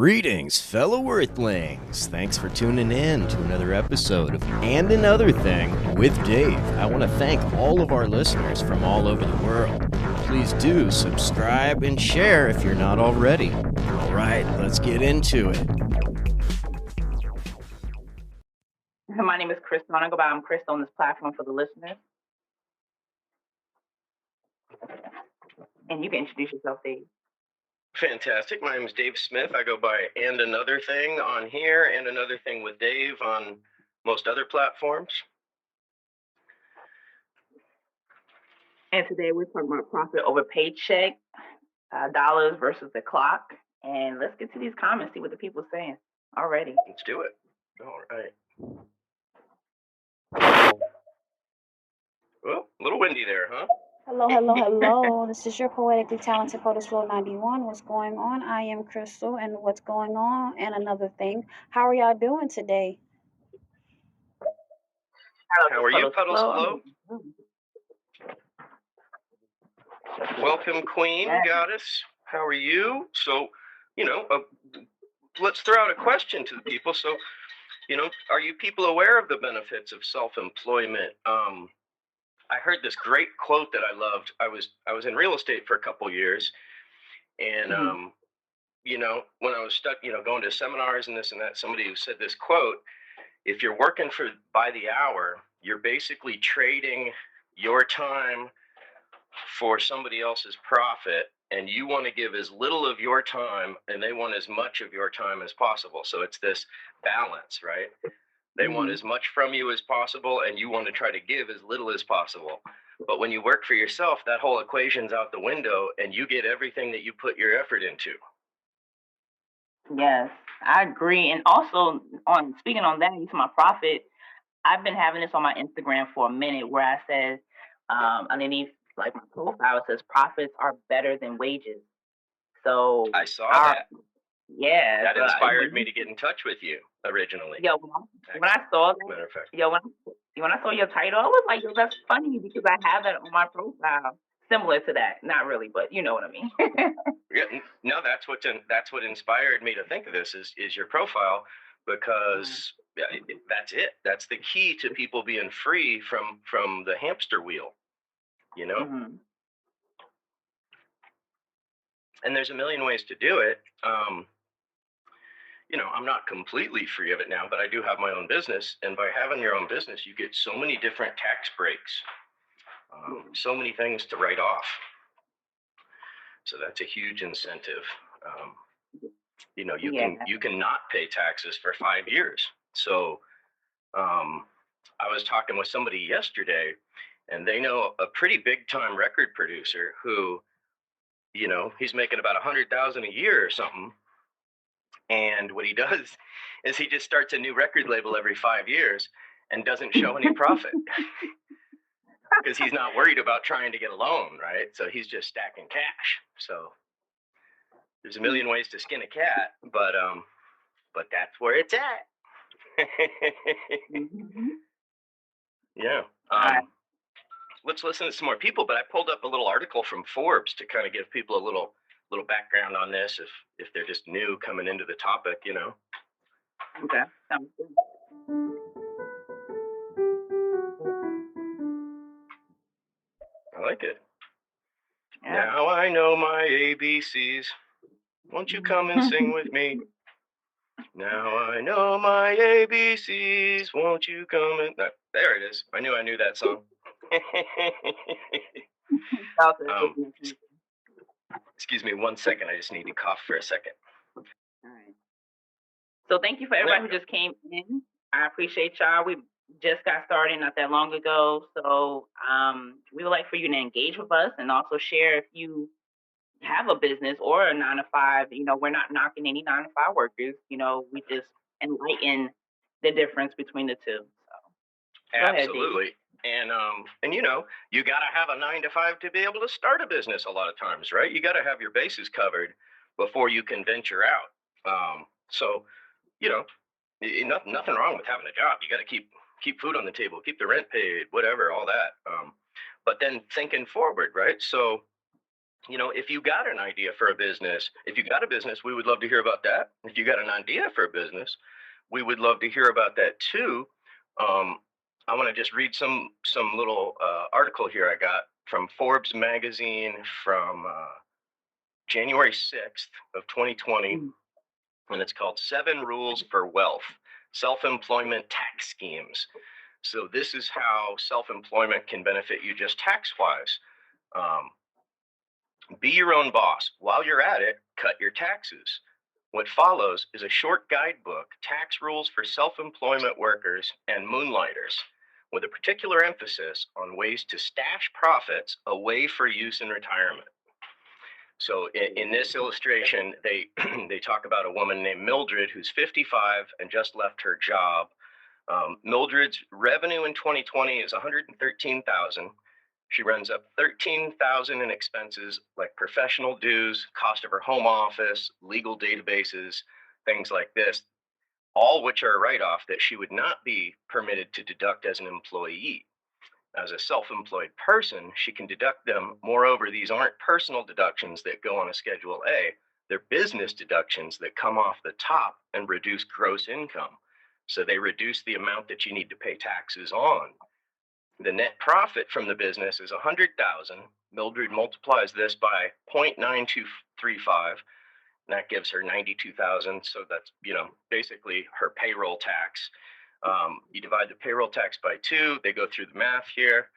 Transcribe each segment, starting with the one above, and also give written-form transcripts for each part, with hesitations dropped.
Greetings, fellow Earthlings. Thanks for tuning in to another episode of And Another Thing with Dave. I want to thank all of our listeners from all over the world. Please do subscribe and share if you're not already. All right, let's get into it. My name is Crystal. I'm by I'm Crystal on this platform for the listeners. And you can introduce yourself, Dave. Fantastic. My name is Dave Smith. I go by And Another Thing on here, and Another Thing with Dave on most other platforms. And today we're talking about profit over paycheck, dollars versus the clock. And let's get to these comments, see what the people are saying already. Let's do it. All right. Well, a little windy there, huh? Hello. This is your poetically talented Poetess Flow 91. What's going on? I am Crystal, and what's going on? And another thing. How are y'all doing today? How are you, Puddles Flow? Welcome, Queen, Goddess. How are you? So, let's throw out a question to the people. So, are you people aware of the benefits of self-employment? I heard this great quote that I loved. I was in real estate for a couple years, and when I was stuck, going to seminars and this and that, somebody who said this quote: if you're working by the hour, you're basically trading your time for somebody else's profit, and you want to give as little of your time, and they want as much of your time as possible. So it's this balance, right? They want as much from you as possible, and you want to try to give as little as possible. But when you work for yourself, that whole equation's out the window, and you get everything that you put your effort into. Yes, I agree. And also, speaking on that, to my profit, I've been having this on my Instagram for a minute, where I said underneath, like, my profile, it says profits are better than wages. So I saw that. Yeah, that inspired me to get in touch with you originally. Yo, when I saw that, matter of fact. When I saw your title, I was like, yo, that's funny, because I have that on my profile, similar to that. Not really, but you know what I mean. Yeah, no, that's what inspired me to think of this is your profile, because that's it. That's the key to people being free from the hamster wheel, Mm-hmm. And there's a million ways to do it. I'm not completely free of it now, but I do have my own business. And by having your own business, you get so many different tax breaks, so many things to write off. So that's a huge incentive. You can not pay taxes for 5 years. So I was talking with somebody yesterday, and they know a pretty big time record producer who, he's making about $100,000 a year or something. And what he does is he just starts a new record label every 5 years and doesn't show any profit, because he's not worried about trying to get a loan, right? So he's just stacking cash. So there's a million ways to skin a cat, but that's where it's at. Yeah. Let's listen to some more people, but I pulled up a little article from Forbes to kind of give people a little background on this if they're just new coming into the topic, Okay, sounds good. I like it. Yeah. Now I know my ABCs. Won't you come and sing with me? Now I know my ABCs. Won't you come and... there it is. I knew that song. Excuse me 1 second. I just need to cough for a second. All right. So thank you for everybody who just came in. I appreciate y'all. We just got started not that long ago. So we would like for you to engage with us, and also share if you have a business or a 9-to-5. We're not knocking any 9-to-5 workers. We just enlighten the difference between the two. So absolutely. And you got to have a 9-to-5 to be able to start a business a lot of times, right? You got to have your bases covered before you can venture out. So, nothing wrong with having a job. You got to keep food on the table, keep the rent paid, whatever, all that. But then thinking forward, right? So if you got an idea for a business, if you got a business, we would love to hear about that. If you got an idea for a business, we would love to hear about that too. I want to just read some little article here I got from Forbes magazine from January 6th of 2020, and it's called 7 Rules for Wealth, Self-Employment Tax Schemes. So this is how self-employment can benefit you just tax-wise. Be your own boss. While you're at it, cut your taxes. What follows is a short guidebook, Tax Rules for Self-Employment Workers and Moonlighters, with a particular emphasis on ways to stash profits away for use in retirement. So in this illustration, they talk about a woman named Mildred who's 55 and just left her job. Mildred's revenue in 2020 is $113,000. She runs up $13,000 in expenses like professional dues, cost of her home office, legal databases, things like this, all which are a write-off that she would not be permitted to deduct as an employee. As a self-employed person, she can deduct them. Moreover, these aren't personal deductions that go on a Schedule A. They're business deductions that come off the top and reduce gross income. So they reduce the amount that you need to pay taxes on. The net profit from the business is $100,000. Mildred multiplies this by 0.9235, and that gives her $92,000. So that's, basically her payroll tax. You divide the payroll tax by 2. They go through the math here.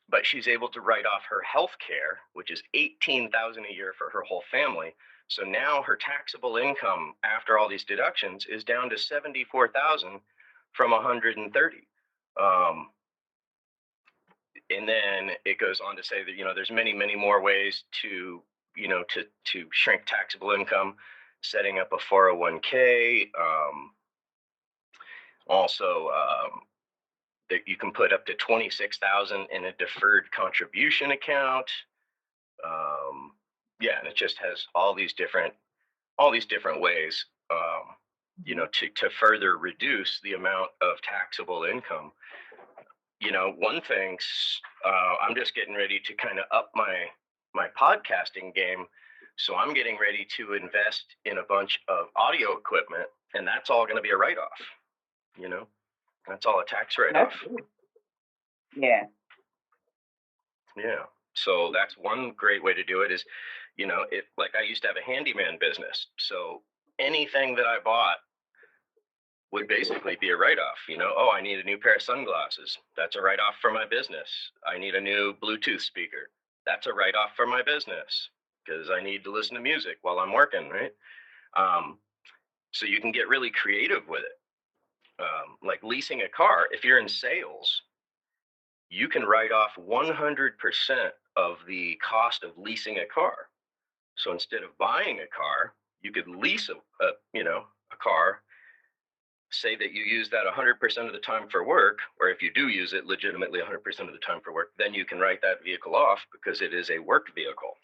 But she's able to write off her health care, which is $18,000 a year for her whole family. So now her taxable income after all these deductions is down to $74,000 from $130,000. And then it goes on to say that, there's many, many more ways to shrink taxable income, setting up a 401k. Also, that you can put up to $26,000 in a deferred contribution account. And it just has all these different ways, to further reduce the amount of taxable income. One thing, I'm just getting ready to kind of up my podcasting game. So I'm getting ready to invest in a bunch of audio equipment, and that's all going to be a write-off. That's all a tax write-off. Yeah. Yeah. So that's one great way to do it is, like I used to have a handyman business. So anything that I bought would basically be a write-off. I need a new pair of sunglasses. That's a write-off for my business. I need a new Bluetooth speaker. That's a write-off for my business because I need to listen to music while I'm working, right? So you can get really creative with it. Like leasing a car. If you're in sales, you can write off 100% of the cost of leasing a car. So instead of buying a car, you could lease a car. Say that you use that 100% of the time for work, or if you do use it legitimately 100% of the time for work, then you can write that vehicle off because it is a work vehicle.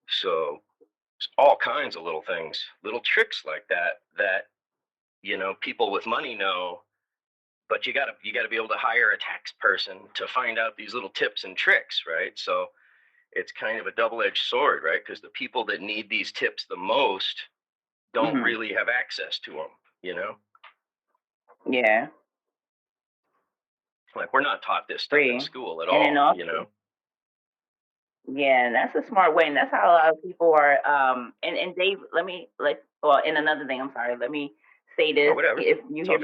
So all kinds of little things, little tricks like that people with money know, but you gotta be able to hire a tax person to find out these little tips and tricks, right? So it's kind of a double-edged sword, right? Because the people that need these tips the most don't really have access to them, Yeah. Like we're not taught this stuff in school at all, Yeah, that's a smart way, and that's how a lot of people are. And Dave, in another thing, I'm sorry. Let me say this. Whatever. If you hear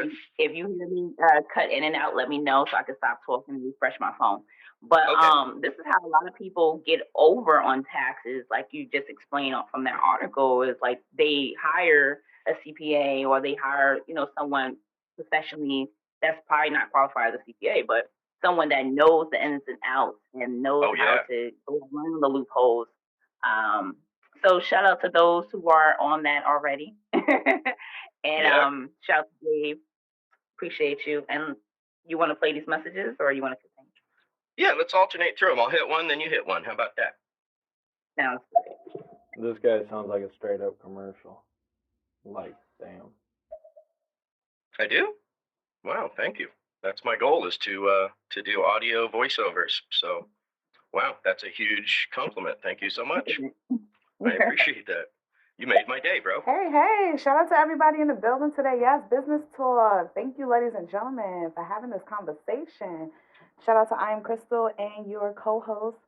me cut in and out, let me know so I can stop talking and refresh my phone. But Okay. This is how a lot of people get over on taxes, like you just explained from that article. Is like they hire a CPA or they hire someone professionally that's probably not qualified as a CPA, but someone that knows the ins and outs and knows how to go around the loopholes. So shout out to those who are on that already. And shout out to Dave. Appreciate you. And you want to play these messages or you want to continue? Yeah, let's alternate through them. I'll hit one, then you hit one. How about that? Sounds good. This guy sounds like a straight up commercial. Like, damn. I do? Wow, thank you. That's my goal is to do audio voiceovers. So Wow, that's a huge compliment. Thank you so much. I appreciate that. You made my day, bro. Hey, shout out to everybody in the building today. Yes, business talk. Thank you, ladies and gentlemen, for having this conversation. Shout out to I am Crystal and your co-host.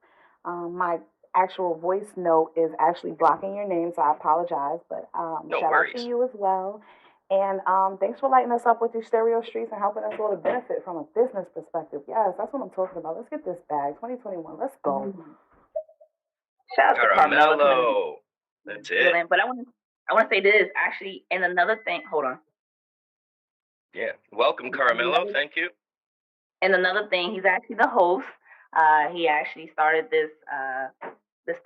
My actual voice note is actually blocking your name, so I apologize. But No shout out to worries. you as well. And thanks for lighting us up with these stereo streets and helping us all to benefit from a business perspective. Yes, that's what I'm talking about. Let's get this bag. 2021. Let's go. Shout out to Carmelo. Caramello. That's it. But I want to say this actually, and another thing. Hold on. Yeah. Welcome, Caramello. Thank you. And another thing, he's actually the host. He actually started this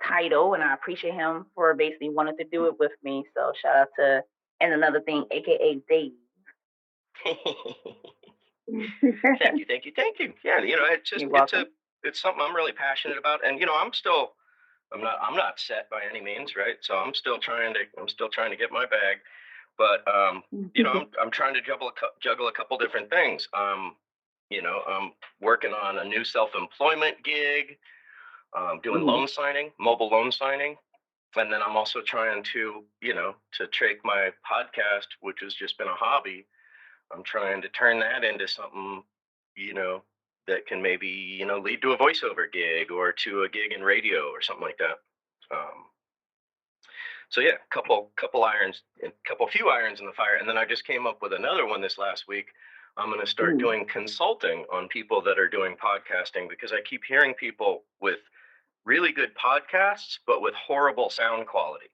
title, and I appreciate him for basically wanting to do it with me. So shout out to, and another thing, aka Dave. Thank you. Yeah, it's something I'm really passionate about, and I'm not set by any means, right? So I'm still trying to get my bag, but I'm trying to juggle a couple different things. I'm working on a new self-employment gig, doing mobile loan signing, and then I'm also trying to take my podcast, which has just been a hobby. I'm trying to turn that into something, that can maybe, lead to a voiceover gig or to a gig in radio or something like that. So yeah, few irons in the fire. And then I just came up with another one this last week. I'm going to start doing consulting on people that are doing podcasting, because I keep hearing people with really good podcasts, but with horrible sound quality.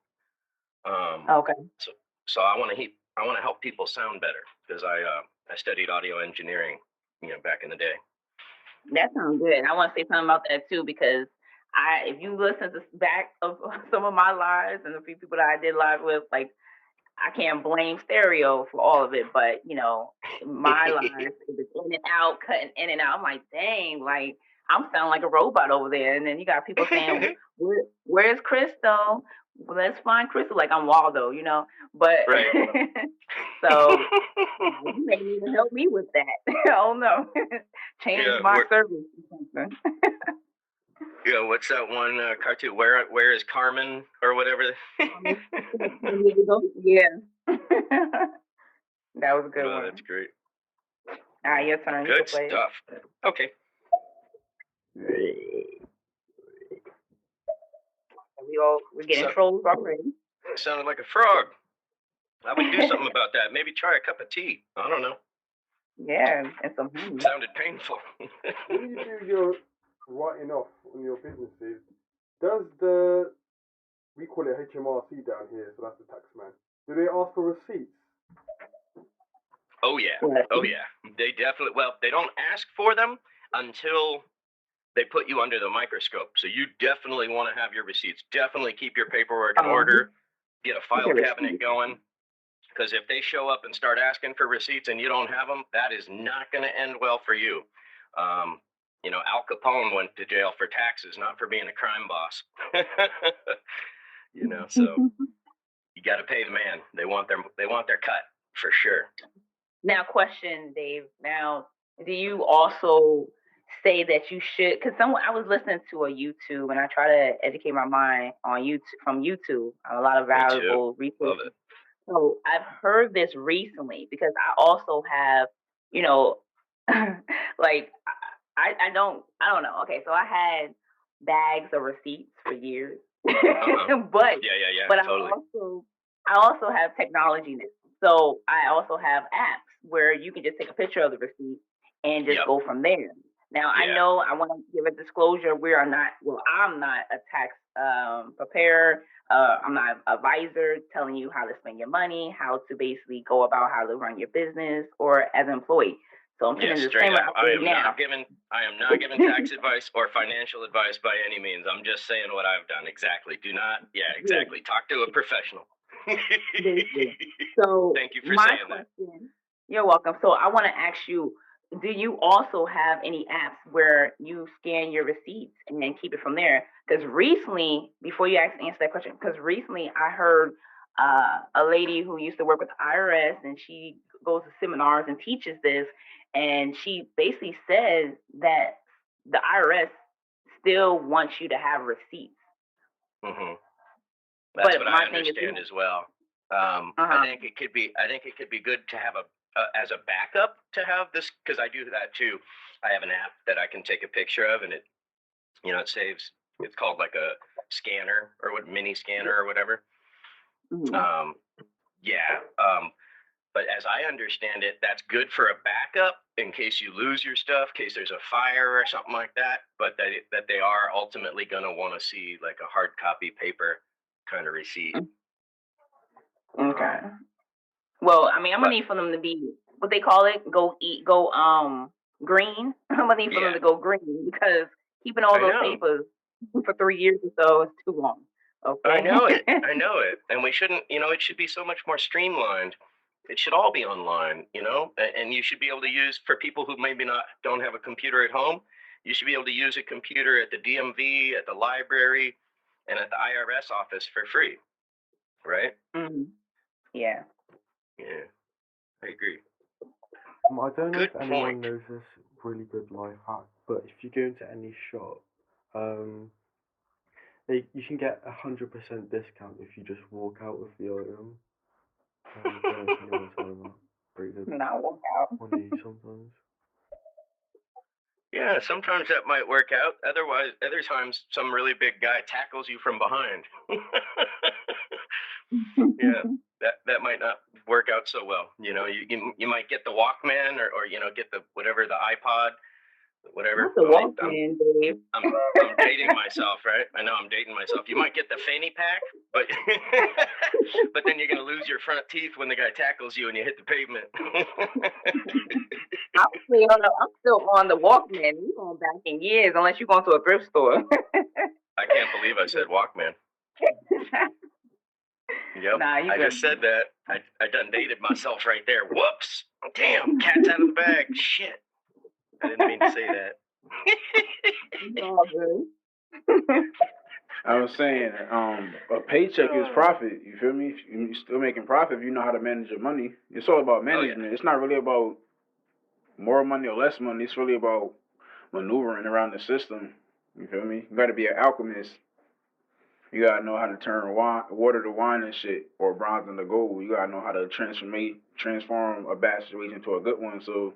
Okay. So I want to help people sound better, because I studied audio engineering, back in the day. That sounds good. And I want to say something about that too, because if you listen to back of some of my lives and the few people that I did live with, like, I can't blame stereo for all of it, but my lives, it was in and out, cutting in and out. I'm like, dang, like I'm sounding like a robot over there. And then you got people saying, where's Crystal? Well, let's find Crystal. Like I'm Waldo, But right. So you may need to help me with that. I don't know. Change my service or something. Yeah, what's that one cartoon? Where is Carmen or whatever? Yeah. That was a good one. That's great. All right, your turn. Good stuff. Okay. We're getting trolls already. Sounded like a frog. I would do something about that. Maybe try a cup of tea. I don't know. Yeah, and some honey. Sounded painful. When you do your writing off on your businesses, does we call it HMRC down here, so that's the tax man. Do they ask for receipts? Oh yeah. They definitely. Well, they don't ask for them until they put you under the microscope. So you definitely want to have your receipts. Definitely keep your paperwork in order. Get a file cabinet going. Because if they show up and start asking for receipts and you don't have them, that is not going to end well for you. Al Capone went to jail for taxes, not for being a crime boss. So you got to pay the man. They want their cut for sure. Now, question, Dave. Now, do you also say that you should? Because I was listening to a YouTube, and I try to educate my mind on YouTube from YouTube. A lot of valuable resources. Love it. So I've heard this recently because I also have, like I don't know. Okay, so I had bags of receipts for years, but but totally. I also have technology now. So I also have apps where you can just take a picture of the receipt and just go from there. Now I know I want to give a disclosure. I'm not a tax preparer. I'm not an advisor telling you how to spend your money, how to basically go about how to run your business, or as an employee. So I'm putting a disclaimer out there now. I am not giving tax advice or financial advice by any means. I'm just saying what I've done. Exactly. Do not. Yeah, exactly. Talk to a professional. So thank you for saying that. You're welcome. So I want to ask you, do you also have any apps where you scan your receipts and then keep it from there? Because recently, before you answer that question, because recently I heard a lady who used to work with the IRS, and she goes to seminars and teaches this, and she basically says that the IRS still want you to have receipts. Mm-hmm. That's what I my thing is, understand as well. uh-huh. I think it could be good to have as a backup to have this, because I do that too. I have an app that I can take a picture of, and it saves. It's called like a scanner or what mini scanner or whatever. Mhm. Yeah. But as I understand it, that's good for a backup in case you lose your stuff, in case there's a fire or something like that. But that they are ultimately going to want to see like a hard copy paper kind of receipt. Okay. Well, I mean, I'm gonna need for them to be what they call it, go green. I'm gonna need for them to go green because keeping all those papers for 3 years or so is too long. Okay. I know it. And we shouldn't, it should be so much more streamlined. It should all be online, and you should be able to use, for people who maybe don't have a computer at home, you should be able to use a computer at the DMV, at the library, and at the IRS office for free, right? Mm-hmm. Yeah. Yeah, I agree. I don't know if anyone knows this really good life hack, but if you go into any shop, you can get 100% discount if you just walk out with the item. I don't know if anyone's heard of that. Pretty good. Not walk out. Money sometimes. Yeah, sometimes that might work out. Other times, some really big guy tackles you from behind. Yeah, that might not work out so well. You might get the Walkman or get the whatever, the iPod, whatever. Not the Walkman, Dave. I'm dating myself, right? I know I'm dating myself. You might get the fanny pack, but but then you're gonna lose your front teeth when the guy tackles you and you hit the pavement. I'm still on the Walkman. You're going back in years, unless you're going to a thrift store. I can't believe I said Walkman. Yep, I just said that. I done dated myself right there. Whoops! Damn, cat's out of the bag. Shit. I didn't mean to say that. I was saying, a paycheck is profit. You feel me? You're still making profit if you know how to manage your money. It's all about management. Oh, yeah. It's not really about more money or less money. It's really about maneuvering around the system. You feel me? You got to be an alchemist. You got to know how to turn water to wine and shit, or bronze into gold. You got to know how to transform a bad situation into a good one. So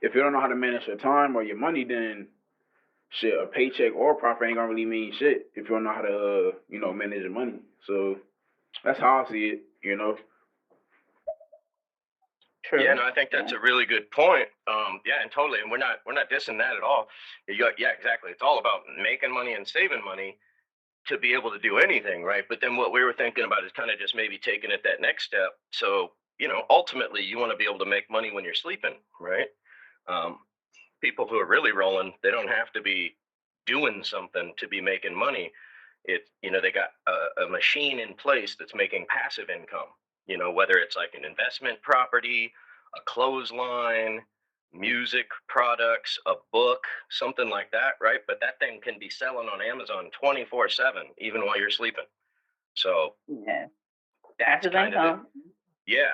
if you don't know how to manage your time or your money, then shit, a paycheck or a profit ain't gonna really mean shit if you don't know how to, manage your money. So that's how I see it, True. Yeah, no, I think that's a really good point. Yeah, and totally, and we're not dissing that at all. Yeah, exactly. It's all about making money and saving money to be able to do anything, right? But then what we were thinking about is kind of just maybe taking it that next step. So, ultimately, you want to be able to make money when you're sleeping, right? People who are really rolling, they don't have to be doing something to be making money. They got a machine in place that's making passive income, whether it's like an investment property, a clothesline, music products, a book, something like that, right? But that thing can be selling on Amazon 24/7, even while you're sleeping. So yeah, that's passive income.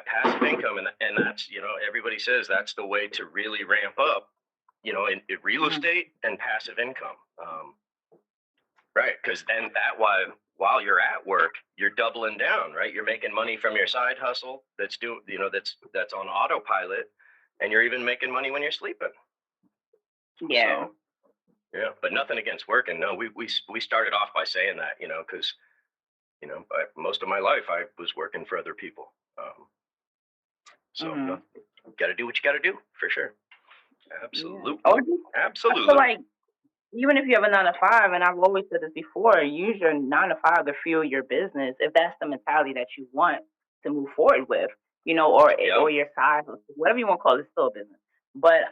Passive income, and that's everybody says that's the way to really ramp up, in real estate and passive income, right? Because then while you're at work, you're doubling down, right? You're making money from your side hustle that's on autopilot. And you're even making money when you're sleeping. Yeah. So, yeah, but nothing against working. No, we started off by saying that, because, most of my life I was working for other people. So got to do what you got to do for sure. Absolutely. Yeah. Absolutely. I feel like even if you have a 9 to 5, and I've always said this before, use your 9 to 5 to fuel your business if that's the mentality that you want to move forward with. Or your side, whatever you want to call it, it's still a business. But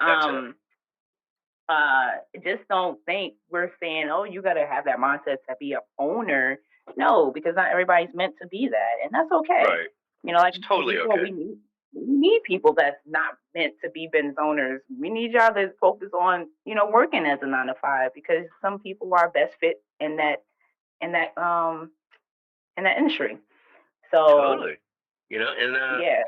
just don't think we're saying, oh, you got to have that mindset to be an owner. No, because not everybody's meant to be that, and that's okay. Right. It's totally okay. We need people that's not meant to be business owners. We need y'all to focus on, working as a 9 to 5, because some people are best fit in that industry. So totally.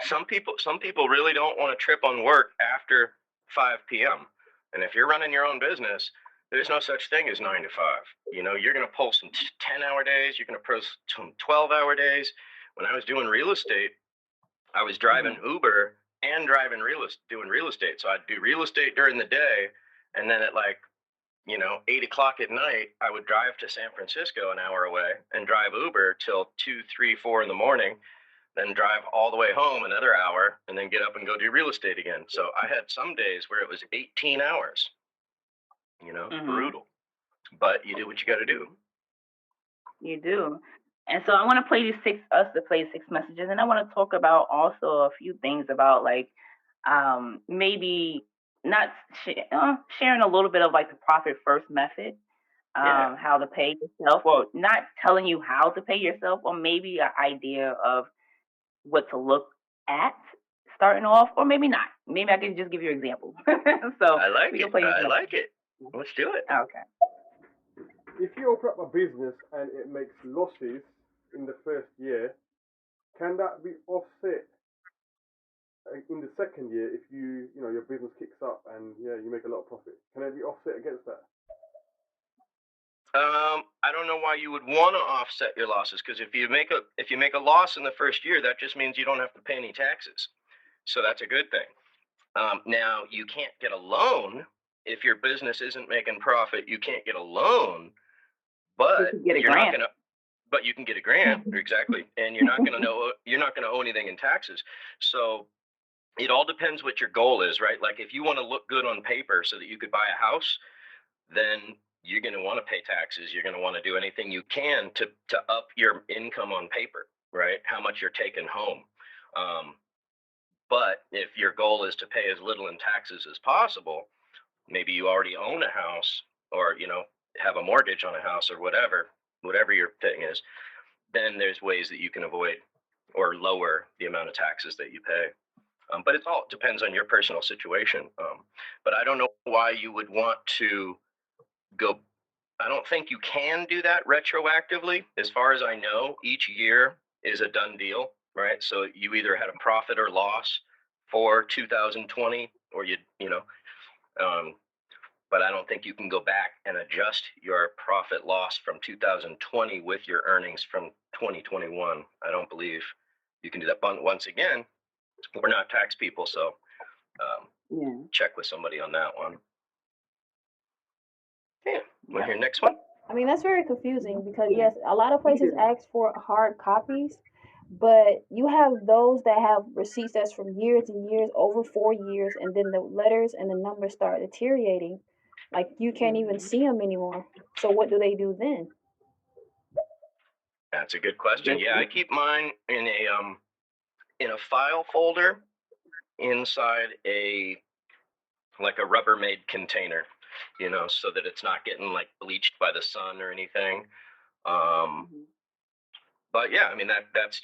Some people really don't want to trip on work after 5 p.m. And if you're running your own business, There's no such thing as 9 to 5. You know, you're going to pull some 10-hour days. You're going to pull some 12-hour days. When I was doing real estate, I was driving Uber and doing real estate. So I'd do real estate during the day, and then at like 8 o'clock at night, I would drive to San Francisco, an hour away, and drive Uber till 2, 3, 4 in the morning, then drive all the way home another hour, and then get up and go do real estate again. So I had some days where it was 18 hours, brutal. But you do what you got to do. You do. And so I want to play six messages, and I want to talk about also a few things about like maybe not sharing a little bit of like the profit first method, how to pay yourself, or not telling you how to pay yourself, or maybe an idea of what to look at starting off, or maybe not. Maybe I can just give you examples. So I like it. Let's do it. Okay. If you open up a business and it makes losses in the first year, can that be offset in the second year if your business kicks up and you make a lot of profit? Can it be offset against that? I don't know why you would want to offset your losses, because if you make a loss in the first year, that just means you don't have to pay any taxes. So that's a good thing. Now you can't get a loan if your business isn't making profit. You can't get a loan, but you're not gonna. But you can get a grant, exactly, and you're not gonna owe anything in taxes. So it all depends what your goal is, right? Like if you want to look good on paper so that you could buy a house, then you're going to want to pay taxes. You're going to want to do anything you can to up your income on paper, right? How much you're taking home. But if your goal is to pay as little in taxes as possible, maybe you already own a house, or have a mortgage on a house, or whatever your thing is, then there's ways that you can avoid or lower the amount of taxes that you pay. But it all depends on your personal situation. But I don't know why you would want to go. I don't think you can do that retroactively. As far as I know, each year is a done deal, right? So you either had a profit or loss for 2020, or but I don't think you can go back and adjust your profit loss from 2020 with your earnings from 2021. I don't believe you can do that. But once again, we're not tax people, so check with somebody on that one. Yeah. Want to hear next one? I mean, that's very confusing because, yes, a lot of places ask for hard copies, but you have those that have receipts that's from years and years, over 4 years, and then the letters and the numbers start deteriorating. Like, you can't even see them anymore. So what do they do then? That's a good question. Yeah, I keep mine in a file folder inside a Rubbermaid container, so that it's not getting like bleached by the sun or anything. But yeah, I mean that's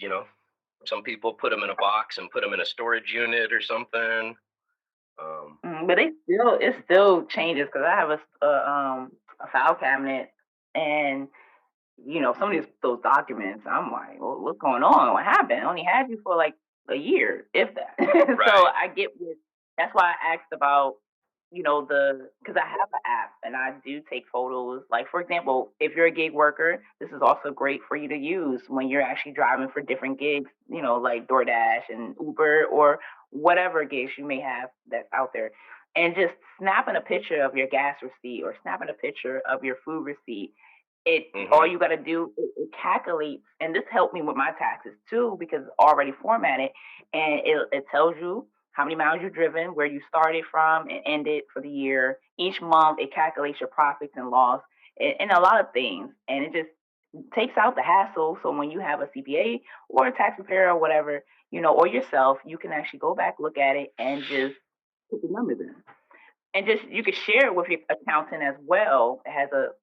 some people put them in a box and put them in a storage unit or something. But it still changes, because I have a file cabinet, and some of those documents, I'm like, well, what's going on? What happened? I only had you for like a year, if that. Right. So I get that's why I asked about, because I have an app and I do take photos. Like, for example, if you're a gig worker, this is also great for you to use when you're actually driving for different gigs, like DoorDash and Uber, or whatever gigs you may have that's out there. And just snapping a picture of your gas receipt or snapping a picture of your food receipt, all you got to do, it calculates, and this helped me with my taxes too, because it's already formatted, and it tells you how many miles you've driven, where you started from and ended for the year. Each month, it calculates your profits and loss, and a lot of things, and it just takes out the hassle. So when you have a CPA or a tax preparer or whatever, or yourself, you can actually go back, look at it, and just put the numbers in. And just, you could share it with your accountant as well. It has a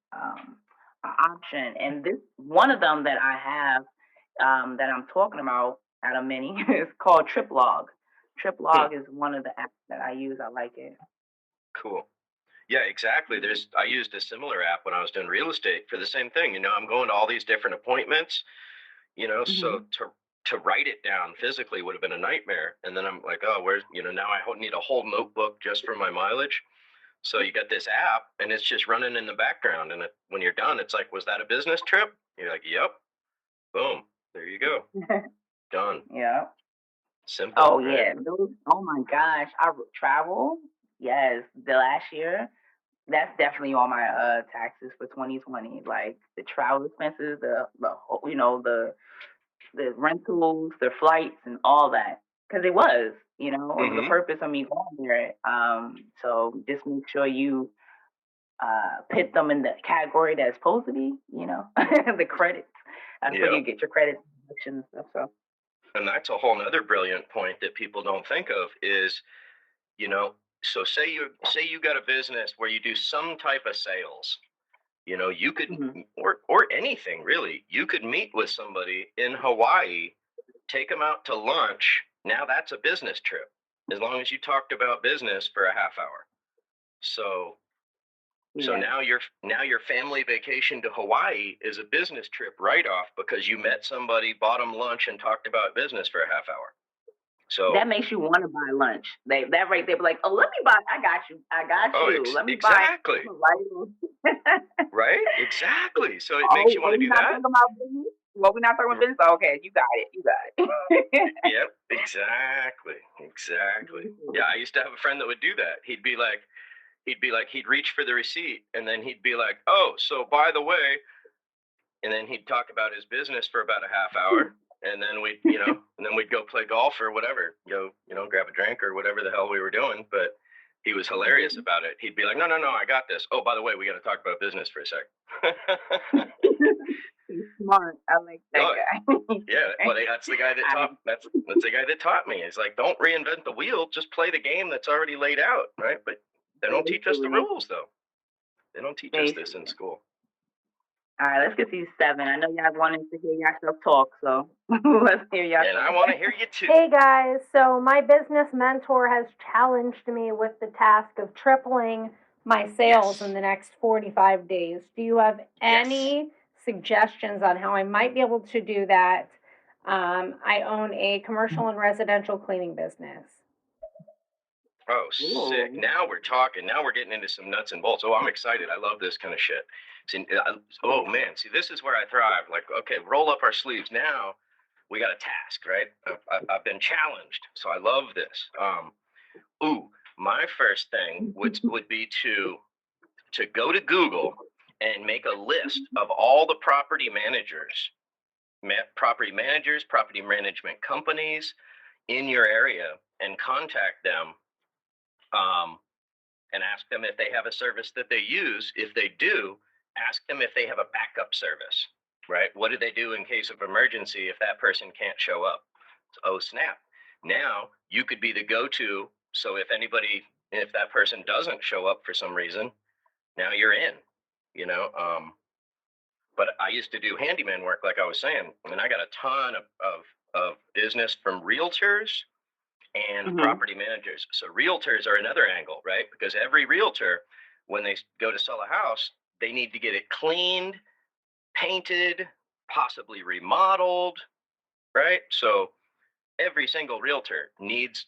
option, and this one of them that I have, that I'm talking about out of many, is called TripLog. TripLog is one of the apps that I use. I like it. Cool. Yeah, exactly. I used a similar app when I was doing real estate for the same thing. I'm going to all these different appointments, so to write it down physically would have been a nightmare. And then I'm like, oh, where's, now I need a whole notebook just for my mileage. So you got this app, and it's just running in the background. And when you're done, it's like, was that a business trip? You're like, yep. Boom. There you go. Done. Yeah. Simple. Oh right? yeah. Oh my gosh. Travel. Yes. The last year. That's definitely on my taxes for 2020. Like the travel expenses, the the rentals, the flights, and all that. Because it was the purpose of me going there. So just make sure you put them in the category that's supposed to be. The credits. That's where you get your credits and stuff. So. And that's a whole nother brilliant point that people don't think of is, so say you got a business where you do some type of sales. You could, or anything really. You could meet with somebody in Hawaii, take them out to lunch. Now that's a business trip, as long as you talked about business for a half hour. So now your family vacation to Hawaii is a business trip write-off because you met somebody, bought them lunch, and talked about business for a half hour. So that makes you want to buy lunch. That right there, be like, oh, let me buy. I got you. Let me exactly. buy. Right? Exactly. So it makes you want to do that. Well, we're not talking about business. Okay, you got it. Yep. Exactly. Yeah, I used to have a friend that would do that. He'd reach for the receipt, and then he'd be like, oh, so by the way, and then he'd talk about his business for about a half hour, and then we'd go play golf or whatever, grab a drink or whatever the hell we were doing. But he was hilarious about it. He'd be like, no, I got this. Oh, by the way, we got to talk about business for a sec. He's smart. I like that guy. Yeah, well, that's the guy that taught. That's the guy that taught me. It's like, don't reinvent the wheel. Just play the game that's already laid out, right? But they don't teach us the rules, though. They don't teach us this in school. All right, let's get to 7. I know y'all wanted to hear yourself talk, so let's hear y'all. And I want to hear you too. Hey guys, so my business mentor has challenged me with the task of tripling my sales in the next 45 days. Do you have any suggestions on how I might be able to do that? I own a commercial and residential cleaning business. Oh, sick. Now we're talking. Now we're getting into some nuts and bolts. Oh, I'm excited. I love this kind of shit. See, oh, man. See, this is where I thrive. Like, okay, roll up our sleeves. Now we got a task, right? I've been challenged. So I love this. My first thing would be to go to Google and make a list of all the property managers, property management companies in your area, and contact them. And ask them if they have a service that they use. If they do, ask them if they have a backup service, right? What do they do in case of emergency if that person can't show up? Oh, snap. Now you could be the go-to. So if that person doesn't show up for some reason, now you're in, But I used to do handyman work, like I was saying, and I got a ton of business from realtors and property managers. So realtors are another angle, right? Because every realtor, when they go to sell a house, they need to get it cleaned, painted, possibly remodeled, right? So every single realtor needs,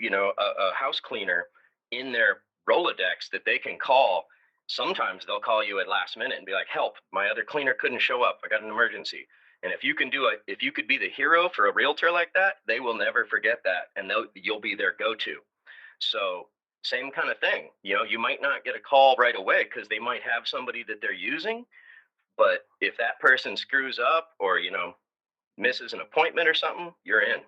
a house cleaner in their Rolodex that they can call. Sometimes they'll call you at last minute and be like, help, my other cleaner couldn't show up. I got an emergency. And if you could be the hero for a realtor like that, they will never forget that, and you'll be their go-to. So same kind of thing. You might not get a call right away because they might have somebody that they're using, but if that person screws up or misses an appointment or something, you're in.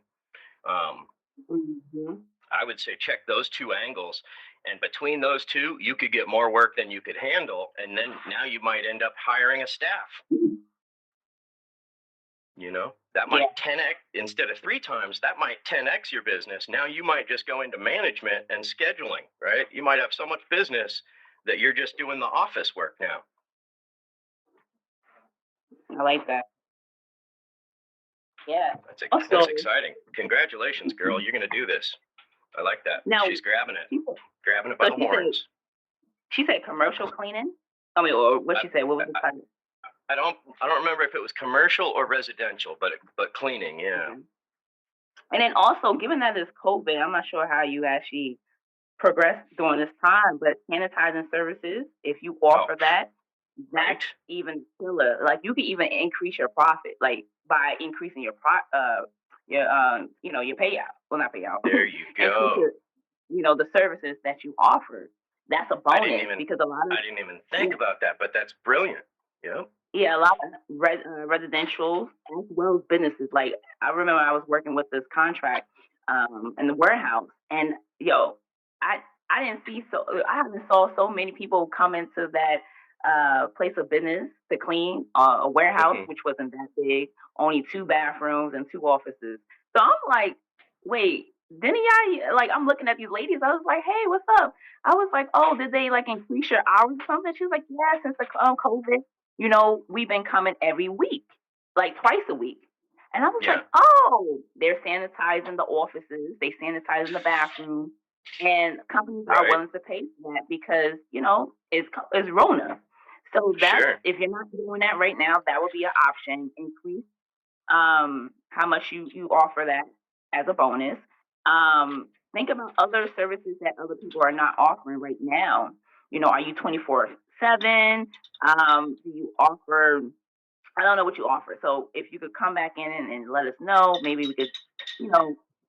I would say check those two angles, and between those two, you could get more work than you could handle, and then now you might end up hiring a staff. That might 10x instead of 3 times. That might 10x your business. Now you might just go into management and scheduling, right? You might have so much business that you're just doing the office work now. I like that. Yeah. That's exciting. Congratulations, girl. You're going to do this. I like that. Now, she's grabbing it by the horns. She said commercial cleaning? I mean, or what she said? What was the title? I don't remember if it was commercial or residential, but cleaning, yeah. And then also, given that it's COVID, I'm not sure how you actually progress during this time. But sanitizing services, if you offer that, that's even killer. Like you can even increase your profit, like by increasing your payout. Well, not payout. There you Increase go. the services that you offer. That's a bonus because a lot of I didn't even think about that, but that's brilliant. Yep. yeah, a lot of residential as well as businesses. Like I remember I was working with this contract in the warehouse, and I I didn't see I haven't saw so many people come into that place of business to clean a warehouse, which wasn't that big, only 2 bathrooms and 2 offices. So I'm like, wait, didn't y'all like? I'm looking at these ladies. I was like, hey, what's up? I was like, oh, did they like increase your hours or something? She was like, yeah, since the COVID, we've been coming every week, like twice a week. And I was like, oh, they're sanitizing the offices, they sanitizing the bathrooms, and companies are willing to pay for that because, it's Rona. So that's if you're not doing that right now, that would be an option. Increase how much you offer that as a bonus. Think about other services that other people are not offering right now. Are you 24/7? Do you offer? I don't know what you offer. So if you could come back in and let us know, maybe we could,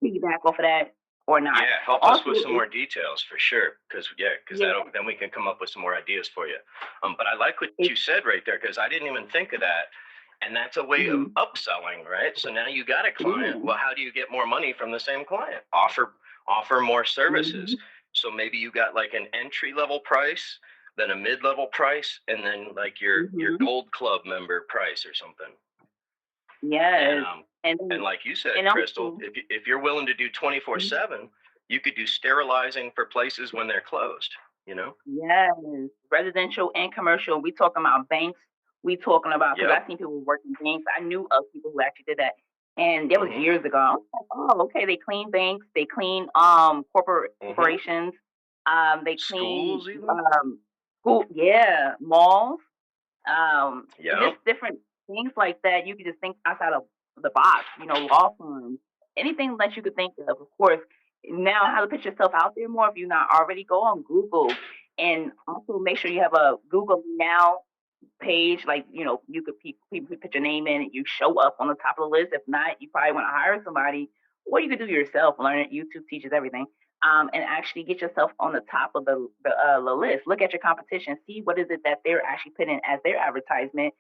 piggyback off of that or not. Yeah, help us with some more details for sure. Because then we can come up with some more ideas for you. But I like what you said right there because I didn't even think of that. And that's a way of upselling, right? So now you got a client. Well, how do you get more money from the same client? Offer more services. So maybe you got like an entry level price, then a mid level price, and then like your gold club member price or something. Yes. And like you said, Crystal, if you're willing to do 24/7, you could do sterilizing for places when they're closed. Yes, residential and commercial. We talking about banks. We talking about because I seen people working banks. I knew of people who actually did that, and that was years ago. I was like, oh, okay. They clean banks. They clean corporations. They clean schools even. School. Yeah, malls. Just different things like that. You could just think outside of the box. Law firms, anything that you could think of. Of course, now how to put yourself out there more. If you're not already, go on Google and also make sure you have a Google Now page. Like you could people put your name in, and you show up on the top of the list. If not, you probably want to hire somebody, or you could do it yourself. Learn it. YouTube teaches everything. And actually get yourself on the top of the list. Look at your competition. See what is it that they're actually putting as their advertisement.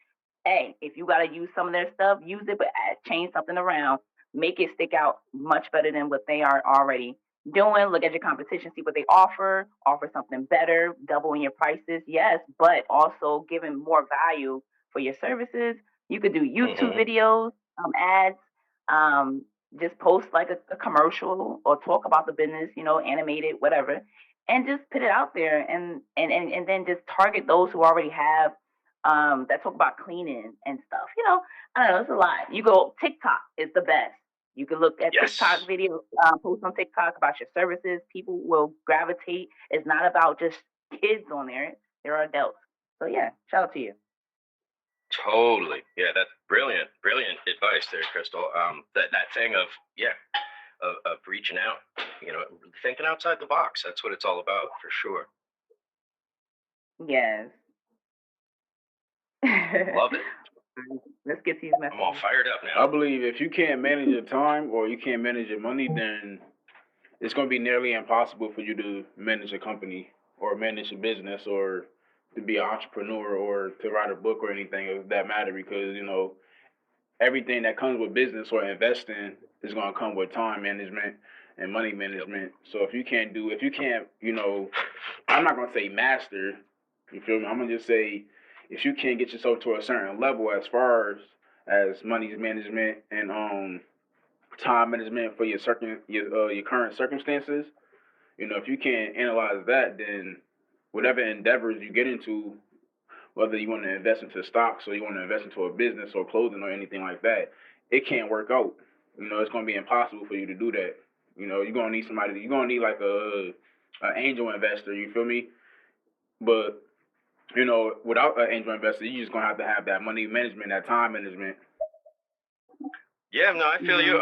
Hey, if you got to use some of their stuff, use it, but change something around. Make it stick out much better than what they are already doing. Look at your competition, see what they offer. Offer something better, doubling your prices, yes, but also giving more value for your services. You could do YouTube videos, ads, just post like a commercial or talk about the business, animated, whatever, and just put it out there and then just target those who already have that talk about cleaning and stuff. I don't know, it's a lot. You go TikTok is the best. You can look at TikTok videos, post on TikTok about your services. People will gravitate. It's not about just kids on there. There are adults. So yeah, shout out to you. Totally. Yeah, that's brilliant advice there, Crystal. That thing of reaching out, thinking outside the box. That's what it's all about for sure. Yes. Love it. Let's get these messages. I'm all fired up now. I believe if you can't manage your time or you can't manage your money, then it's going to be nearly impossible for you to manage a company or manage a business or to be an entrepreneur or to write a book or anything of that matter because, everything that comes with business or investing is going to come with time management and money management. So if you can't, I'm not going to say master, you feel me? I'm going to just say if you can't get yourself to a certain level as far as money management and time management for your current circumstances, if you can't analyze that, then whatever endeavors you get into, whether you want to invest into stocks or you want to invest into a business or clothing or anything like that, it can't work out. It's going to be impossible for you to do that. You're going to need somebody. You're going to need like an angel investor. You feel me? But without an angel investor, you're just going to have that money management, that time management. Yeah, no, I feel you.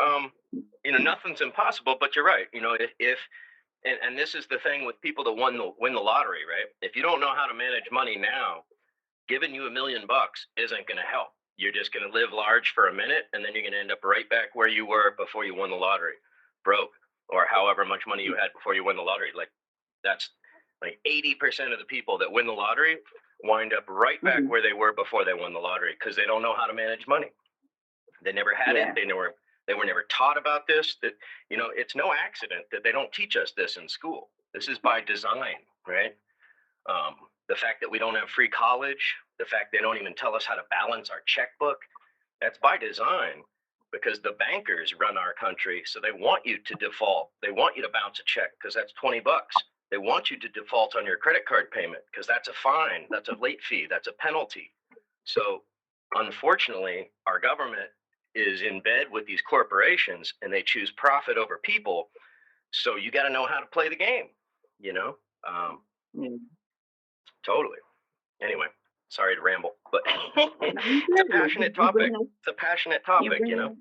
Nothing's impossible, but you're right. If and this is the thing with people that win the lottery, right? If you don't know how to manage money now, giving you $1 million isn't going to help. You're just going to live large for a minute, and then you're going to end up right back where you were before you won the lottery, broke, or however much money you had before you won the lottery. Like, that's like 80% of the people that win the lottery wind up right back where they were before they won the lottery, because they don't know how to manage money. They never had it. They were never taught about this. That, you know, it's no accident that they don't teach us this in school. This is by design, right? The fact that we don't have free college, the fact they don't even tell us how to balance our checkbook, that's by design, because the bankers run our country, so they want you to default. They want you to bounce a check because that's $20. They want you to default on your credit card payment because that's a fine, that's a late fee, that's a penalty. So unfortunately, our government is in bed with these corporations, and they choose profit over people. So you got to know how to play the game, you know? Totally. Anyway, sorry to ramble, but it's a passionate topic. It's a passionate topic, you know?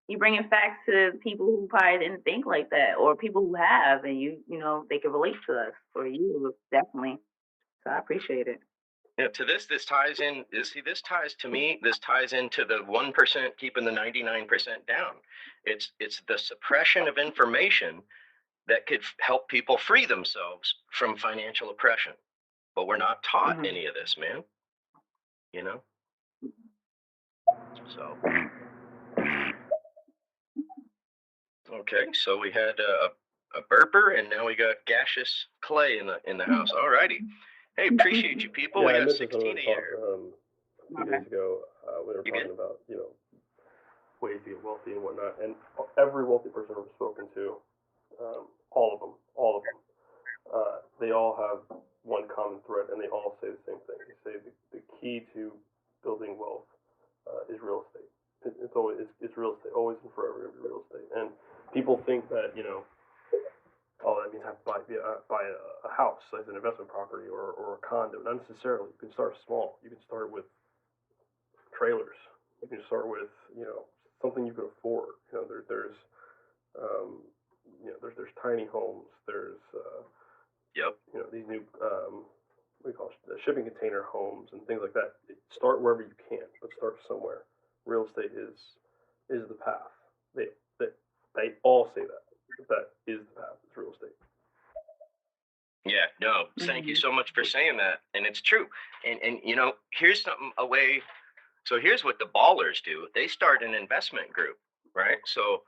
You bringing facts to people who probably didn't think like that, or people who have, and you know, they can relate to us, or you, definitely. So I appreciate it. Yeah, to this ties in. This ties to me. This ties into the 1% keeping the 99% down. It's the suppression of information that could help people free themselves from financial oppression. But we're not taught any of this, man. You know? So. Okay, so we had a burper, and now we got gaseous clay in the house. All righty. Hey, appreciate you, people. Yeah, We got 16 a year. A few days ago, we were talking about, you know, ways to get wealthy and whatnot, and every wealthy person I've spoken to, all of them, they all have one common thread, and they all say the same thing. They say the key to building wealth is real estate. It's real estate, always and forever going to be real estate. And people think that, you know, oh, that means I have to buy a house as an investment property or a condo. Not necessarily. You can start small. You can start with trailers. You can start with, you know, something you can afford. You know, there's tiny homes. There's you know, these new what do you call it, the shipping container homes and things like that. Start wherever you can, but start somewhere. Real estate is the path. They all say that is the path. It's real estate. Yeah, no, thank you so much for saying that. And it's true. And you know, here's so here's what the ballers do. They start an investment group, right? So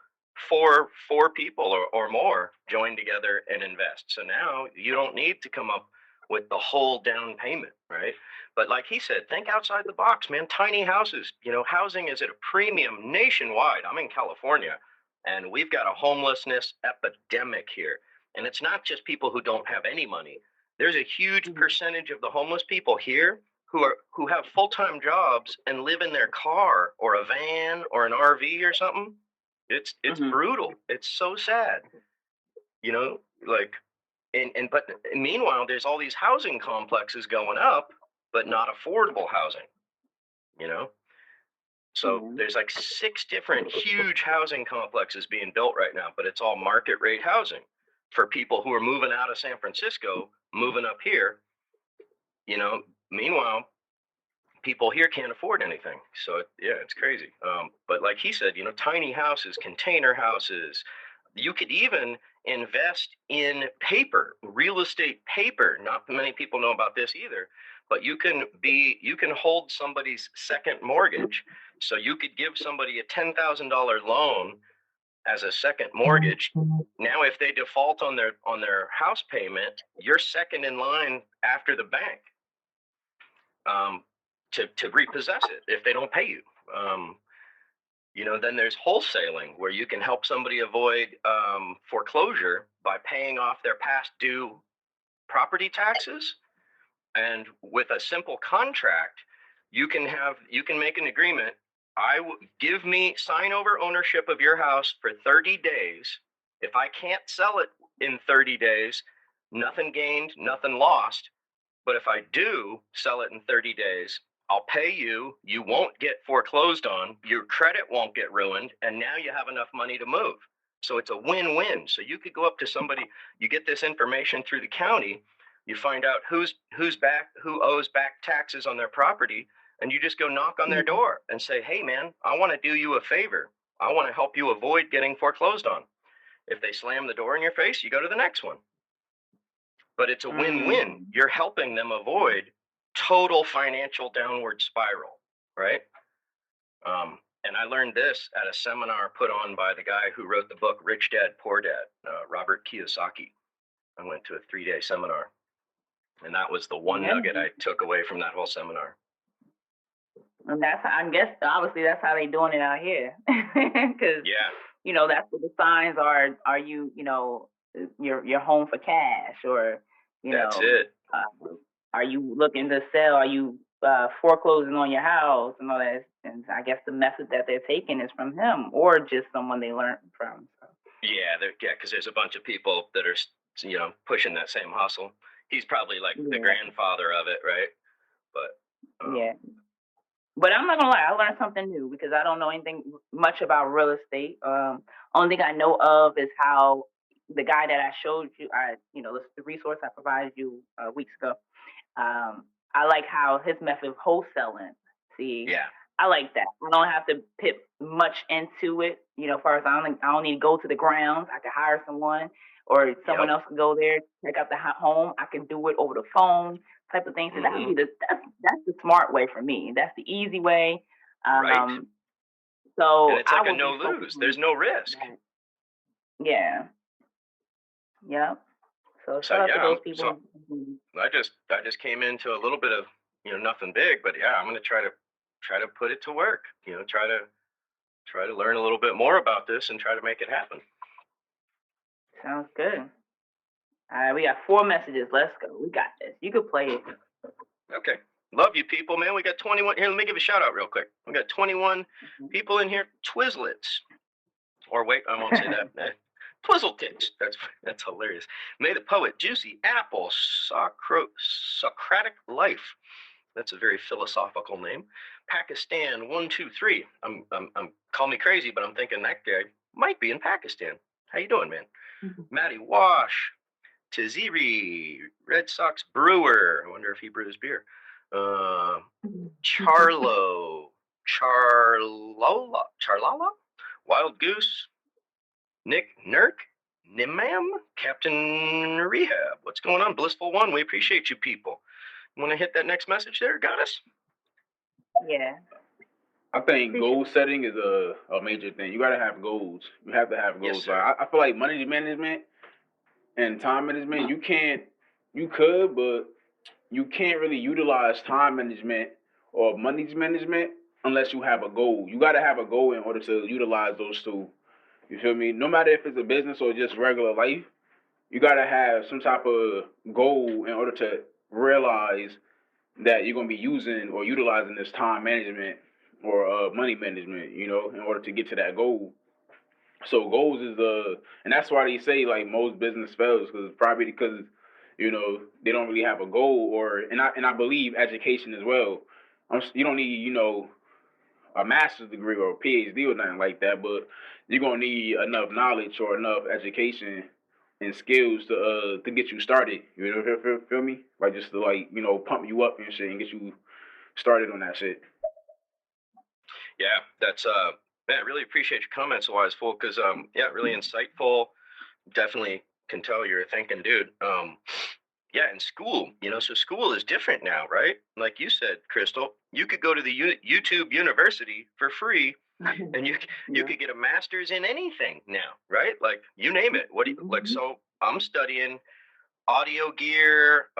four people or more join together and invest. So now you don't need to come up with the whole down payment, right? But like he said, think outside the box, man. Tiny houses, you know, housing is at a premium nationwide. I'm in California, and we've got a homelessness epidemic here. And it's not just people who don't have any money. There's a huge percentage of the homeless people here who have full-time jobs and live in their car or a van or an RV or something. It's brutal. It's so sad. You know, like, but meanwhile, there's all these housing complexes going up, but not affordable housing, you know? So there's like 6 different huge housing complexes being built right now, but it's all market rate housing for people who are moving out of San Francisco, moving up here, you know. Meanwhile, people here can't afford anything. So yeah, it's crazy. But like he said, you know, tiny houses, container houses. You could even invest in paper, real estate paper. Not many people know about this either, but you can hold somebody's second mortgage. So you could give somebody a $10,000 loan as a second mortgage. Now, if they default on their house payment, you're second in line after the bank to repossess it if they don't pay you. You know, then there's wholesaling, where you can help somebody avoid foreclosure by paying off their past due property taxes. And with a simple contract, you can make an agreement. Sign over ownership of your house for 30 days. If I can't sell it in 30 days, nothing gained, nothing lost. But if I do sell it in 30 days, I'll pay you. You won't get foreclosed on. Your credit won't get ruined. And now you have enough money to move. So it's a win-win. So you could go up to somebody, you get this information through the county, you find out who owes back taxes on their property, and you just go knock on their door and say, hey man, I want to do you a favor. I want to help you avoid getting foreclosed on. If they slam the door in your face, you go to the next one. But it's a win-win. You're helping them avoid total financial downward spiral, right? And I learned this at a seminar put on by the guy who wrote the book Rich Dad, Poor Dad, Robert Kiyosaki. I went to a 3-day seminar, and that was the one nugget I took away from that whole seminar. And I guess, obviously, that's how they doing it out here. Because, that's what the signs are. Are you, you're home for cash, or, that's it. Are you looking to sell? Are you foreclosing on your house and all that? And I guess the method that they're taking is from him, or just someone they learned from. So. Yeah, because there's a bunch of people that are, pushing that same hustle. He's probably like the grandfather of it, right? But but I'm not gonna lie, I learned something new because I don't know anything much about real estate. Only thing I know of is how the guy that I showed you, the resource I provided you weeks ago. I like how his method of wholesaling. See, I like that. I don't have to put much into it. As far as I don't need to go to the grounds. I can hire someone, or someone else can go there, check out the home. I can do it over the phone, type of thing. So that's the smart way for me. That's the easy way. Right. So and it's like a no lose. There's no risk. Yeah. Yeah. So shout out to those people. So I just came into a little bit of nothing big, but I'm gonna try to put it to work. Try to learn a little bit more about this and try to make it happen. Sounds good. All right, we got 4 messages. Let's go. We got this. You could play it. Okay. Love you people, man. We got 21. Here, let me give a shout out real quick. We got 21 people in here. Twizzlets. Or wait, I won't say that. Twizzletits. That's hilarious. May the poet, Juicy Apple, Socratic Life. That's a very philosophical name. Pakistan 123. I'm call me crazy, but I'm thinking that guy might be in Pakistan. How you doing, man? Matty Wash, Taziri, Red Sox Brewer. I wonder if he brews beer. Charlola, Wild Goose, Nick Nurk, Nimam, Captain Rehab. What's going on, Blissful One? We appreciate you people. Want to hit that next message there, Goddess? Yeah. I think goal setting is a major thing. You gotta have goals. You have to have goals. Yes, sir. I feel like money management and time management, you could, but you can't really utilize time management or money management unless you have a goal. You gotta have a goal in order to utilize those two. You feel me? No matter if it's a business or just regular life, you gotta have some type of goal in order to realize that you're gonna be using or utilizing this time management or money management, in order to get to that goal. So goals is and that's why they say like most business fails probably because they don't really have a goal and I believe education as well. You don't need a master's degree or a PhD or nothing like that, but you're gonna need enough knowledge or enough education and skills to get you started. You feel me? Like just to pump you up and shit and get you started on that shit. Yeah, that's man, I really appreciate your comments, Wise Fool, because really insightful. Definitely can tell you're a thinking dude. In school, so school is different now, right? Like you said, Crystal, you could go to the YouTube University for free, and you could get a master's in anything now, right? Like you name it. What do you like? So I'm studying audio gear,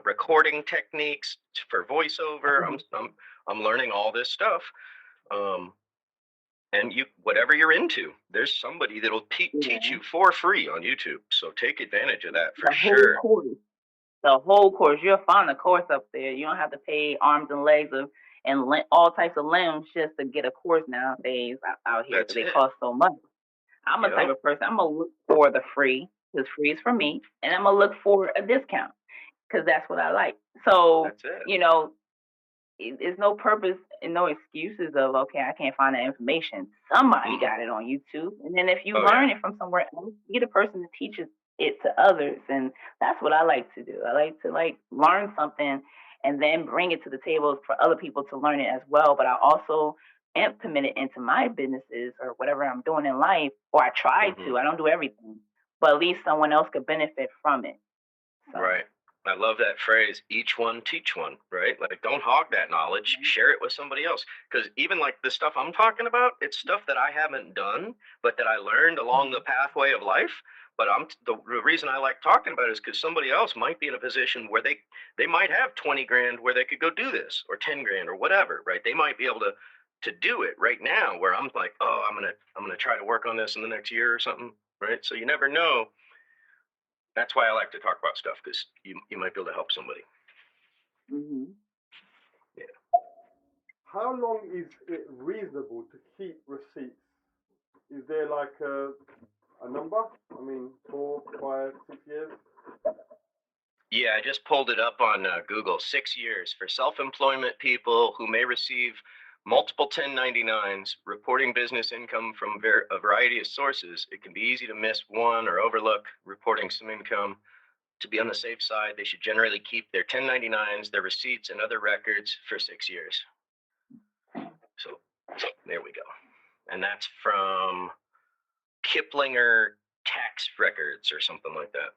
recording techniques for voiceover. I'm learning all this stuff. And whatever you're into, there's somebody that'll teach you for free on YouTube. So take advantage of that for sure. The whole course. You'll find a course up there. You don't have to pay arms and legs and all types of limbs just to get a course nowadays out here. They cost so much. I'm a type of person. I'm going to look for the free, because free is for me. And I'm going to look for a discount, because that's what I like. So, it's no purpose no excuses of, okay, I can't find that information. Somebody Mhm. got it on YouTube. And then if you Oh, learn yeah. it from somewhere else, be the person that teaches it to others. And that's what I like to do. I like to learn something and then bring it to the table for other people to learn it as well. But I also implement it into my businesses or whatever I'm doing in life, or I try Mhm. to. I don't do everything, but at least someone else could benefit from it. So. Right. I love that phrase, each one teach one, right? Like, don't hog that knowledge, share it with somebody else. Because even like the stuff I'm talking about, it's stuff that I haven't done, but that I learned along the pathway of life. But the reason I like talking about it is because somebody else might be in a position where they might have 20 grand where they could go do this, or 10 grand or whatever, right? They might be able to do it right now, where I'm like, oh, I'm gonna try to work on this in the next year or something, right? So you never know. That's why I like to talk about stuff, because you might be able to help somebody. Mm-hmm. Yeah. How long is it reasonable to keep receipts? Is there like a number? I mean, 4, 5, 6 years? Yeah, I just pulled it up on Google. 6 years for self-employment people who may receive multiple 1099s reporting business income from a variety of sources. It can be easy to miss one or overlook reporting some income. To be on the safe side, they should generally keep their 1099s, their receipts, and other records for 6 years. So there we go. And that's from Kiplinger Tax Records or something like that.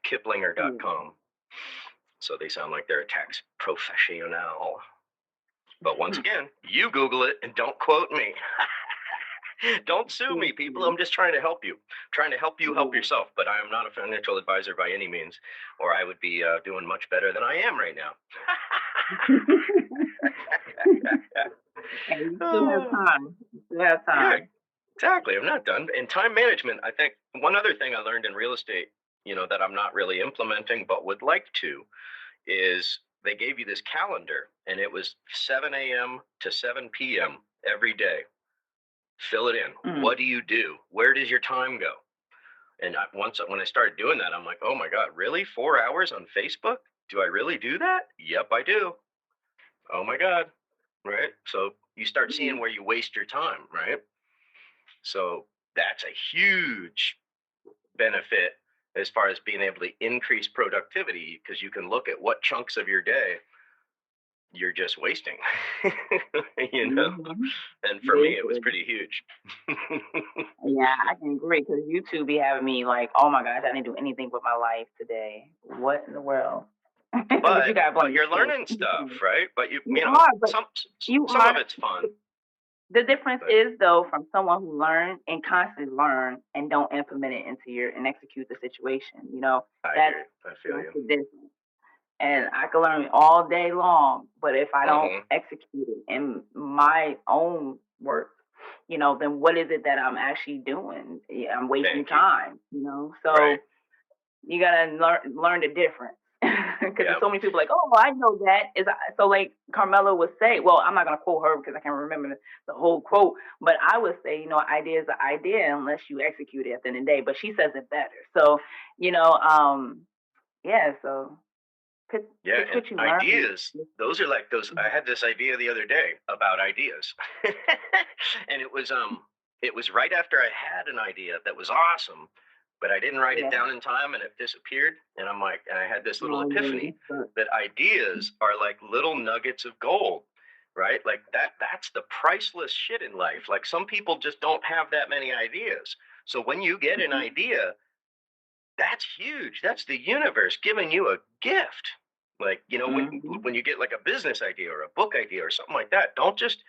Kiplinger.com. So they sound like they're a tax professional. But once again, you Google it and don't quote me. Don't sue me, people. I'm just trying to help you. Trying to help you help yourself. But I am not a financial advisor by any means, or I would be doing much better than I am right now. And you still have time. You still have time. Yeah, exactly. I'm not done. In time management, I think one other thing I learned in real estate, that I'm not really implementing but would like to, is they gave you this calendar, and it was 7 a.m. to 7 p.m. every day. Fill it in. What do you do? Where does your time go? And when I started doing that, I'm like, oh my God, really? 4 hours on Facebook? Do I really do that? Yep, I do. Oh my God. Right? So you start seeing where you waste your time, right? So that's a huge benefit as far as being able to increase productivity, because you can look at what chunks of your day you're just wasting. And for me, it was pretty huge. Yeah, I can agree, because YouTube be having me like, oh my gosh, I didn't do anything with my life today. What in the world? But, you got but you're learning stuff, right? But some are. of it's fun. The difference is, though, from someone who learn and constantly learn and don't implement it and execute the situation. I feel you. The difference. And I can learn all day long, but if I don't execute it in my own work, then what is it that I'm actually doing? I'm wasting time, So you gotta learn the difference. Because there's so many people like, oh, I know that. So like Carmela would say, well, I'm not going to quote her because I can't remember the whole quote, but I would say, idea is an idea unless you execute it at the end of the day. But she says it better. So, so pick what you learn. Ideas, those are like those. I had this idea the other day about ideas. And it was right after I had an idea that was awesome, but I didn't write it down in time, and it disappeared. And I'm like, and I had this little epiphany that ideas are like little nuggets of gold, right? Like that's the priceless shit in life. Like, some people just don't have that many ideas. So when you get an idea, that's huge. That's the universe giving you a gift. Like, when you get like a business idea or a book idea or something like that, don't just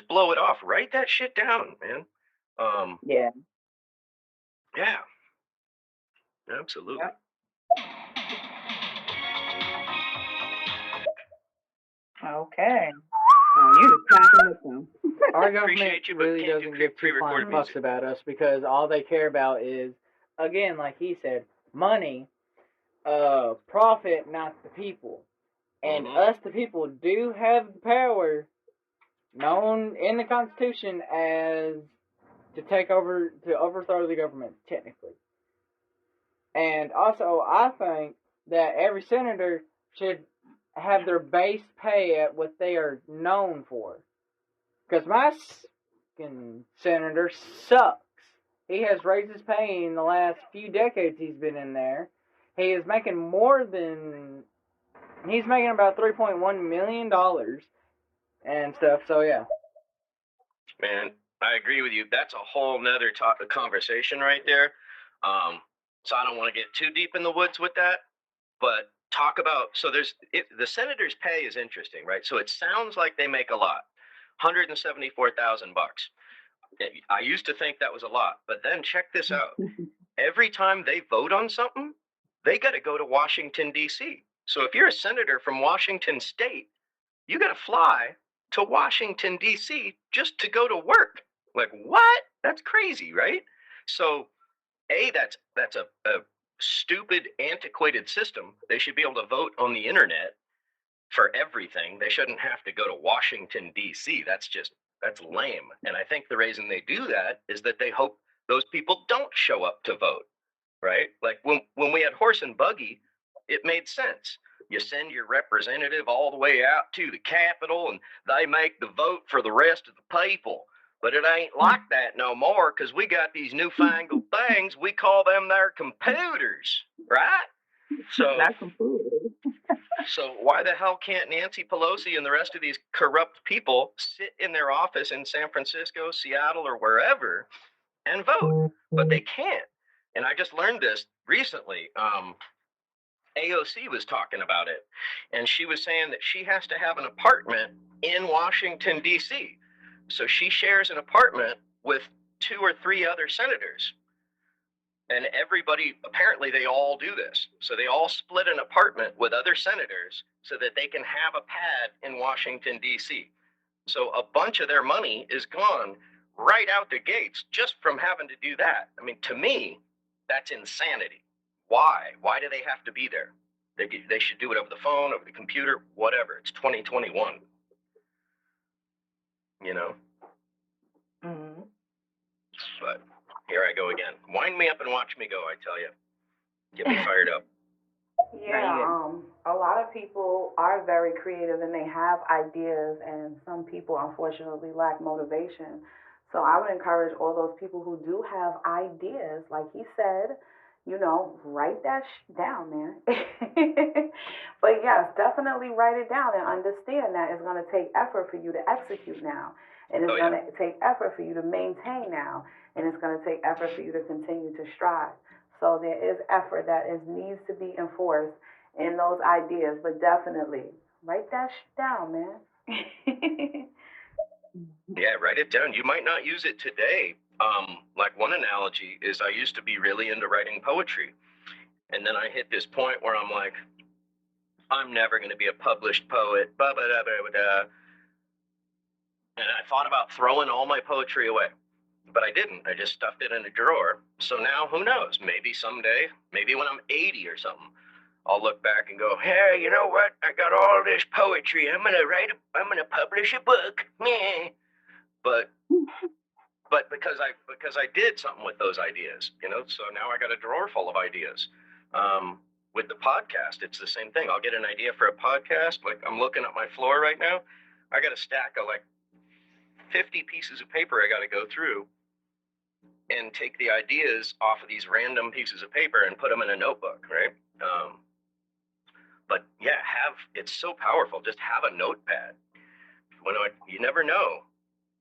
blow it off. Write that shit down, man. Yeah. Yeah. Absolutely. Yep. Okay. You're clapping with them. Our government really doesn't give two flying fucks about us, because all they care about is, again, like he said, money, profit, not the people. And us, the people, do have the power, known in the Constitution as to overthrow the government, technically. And also, I think that every senator should have their base pay at what they are known for. Because my senator sucks. He has raised his pay in the last few decades he's been in there. He is making he's making about $3.1 million and stuff, so yeah. Man, I agree with you. That's a whole nother conversation right there. So I don't want to get too deep in the woods with that, but talk about, so the senator's pay is interesting, right? So it sounds like they make a lot, $174,000. I used to think that was a lot, but then check this out. Every time they vote on something, they got to go to Washington, D.C. So if you're a senator from Washington State, you got to fly to Washington, D.C. just to go to work. Like, what? That's crazy, right? So, that's a stupid, antiquated system. They should be able to vote on the internet for everything. They shouldn't have to go to Washington, D.C. That's lame. And I think the reason they do that is that they hope those people don't show up to vote, right? Like when we had horse and buggy, it made sense. You send your representative all the way out to the Capitol and they make the vote for the rest of the people. But it ain't like that no more because we got these newfangled things. We call them their computers, right? So, Not computers. so why the hell can't Nancy Pelosi and the rest of these corrupt people sit in their office in San Francisco, Seattle, or wherever and vote? But they can't. And I just learned this recently. AOC was talking about it, and she was saying that she has to have an apartment in Washington, D.C. So she shares an apartment with 2 or 3 other senators. And everybody, apparently they all do this. So they all split an apartment with other senators so that they can have a pad in Washington, D.C. So a bunch of their money is gone right out the gates just from having to do that. I mean, to me, that's insanity. Why? Why do they have to be there? They should do it over the phone, over the computer, whatever. It's 2021. You know? Mm-hmm. But here I go again. Wind me up and watch me go, I tell you. Get me fired up. Yeah, a lot of people are very creative and they have ideas, and some people unfortunately lack motivation. So I would encourage all those people who do have ideas, like he said, write that down, man. But yes, definitely write it down and understand that it's going to take effort for you to execute now. And it's going to take effort for you to maintain now. And it's going to take effort for you to continue to strive. So there is effort that needs to be enforced in those ideas. But definitely, write that down, man. Yeah, write it down. You might not use it today. Like one analogy is I used to be really into writing poetry. And then I hit this point where I'm like, I'm never going to be a published poet. And I thought about throwing all my poetry away. But I didn't. I just stuffed it in a drawer. So now, who knows? Maybe someday, maybe when I'm 80 or something, I'll look back and go, hey, you know what? I got all this poetry. I'm gonna publish a book. Meh. But because I did something with those ideas, so now I got a drawer full of ideas. With the podcast, it's the same thing. I'll get an idea for a podcast. Like I'm looking at my floor right now. I got a stack of like 50 pieces of paper I got to go through and take the ideas off of these random pieces of paper and put them in a notebook, right? But yeah, it's so powerful. Just have a notepad. You never know